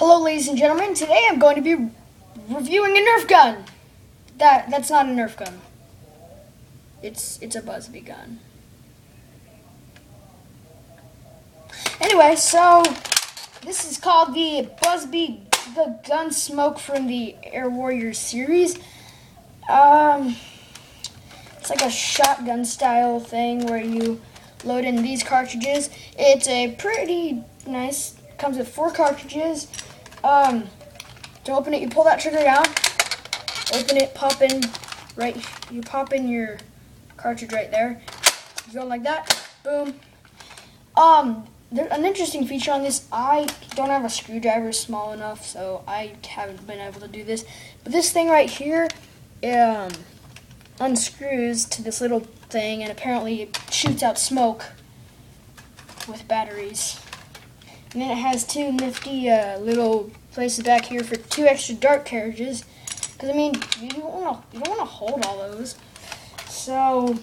Hello, ladies and gentlemen. Today I'm going to be reviewing a Nerf gun. That's not a Nerf gun. It's a Buzzbee gun. Anyway, so this is called the Buzzbee, the Gunsmoke from the Air Warriors series. It's like a shotgun style thing where you load in these cartridges. It's a pretty nice. Comes with 4 cartridges. To open it, you pull that trigger down. Open it, pop in right. You pop in your cartridge right there. You go like that. Boom. There's an interesting feature on this. I don't have a screwdriver small enough, so I haven't been able to do this. But this thing right here, unscrews to this little thing, and apparently it shoots out smoke with batteries. And then it has 2 nifty little places back here for 2 extra dart carriages. Because I mean, you don't want to hold all those. So,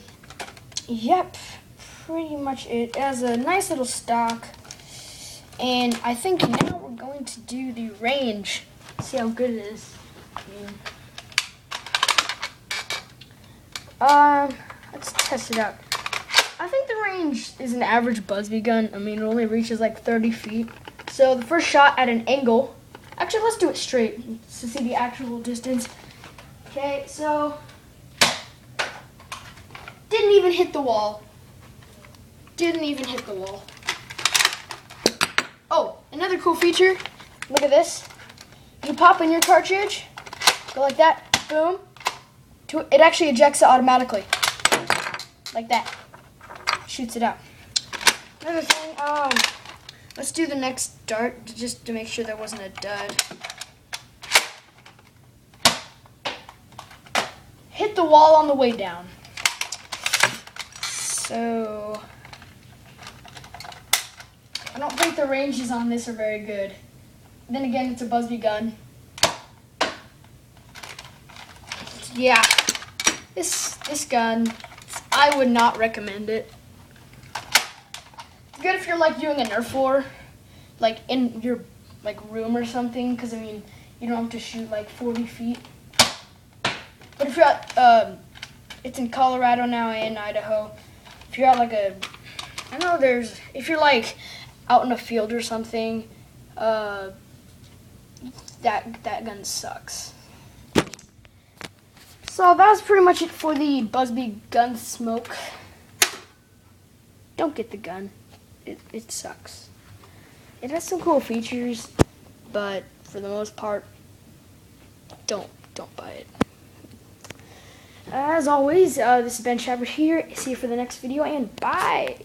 yep, pretty much it. It has a nice little stock. And I think now we're going to do the range. See how good it is. Let's test it out. I think the range is an average Buzzbee gun. I mean, it only reaches like 30 feet. So the first shot at an angle. Actually, let's do it straight to see the actual distance. Okay, so didn't even hit the wall. Didn't even hit the wall. Oh, another cool feature. Look at this. You pop in your cartridge, go like that, boom. It actually ejects it automatically, like that. Shoots it out. Another thing, let's do the next dart just to make sure there wasn't a dud. Hit the wall on the way down. So, I don't think the ranges on this are very good. Then again, it's a Buzzbee gun. Yeah, this gun, I would not recommend it. It's good if you're like doing a Nerf war, like in your like room or something, because I mean you don't have to shoot like 40 feet. But if you're at, it's in Colorado now and Idaho. If you're at like if you're like out in a field or something, that gun sucks. So that's pretty much it for the Buzzbee Gunsmoke. Don't get the gun. It sucks. It has some cool features, but for the most part, don't buy it. As always, this has been Shappard here. See you for the next video, and bye!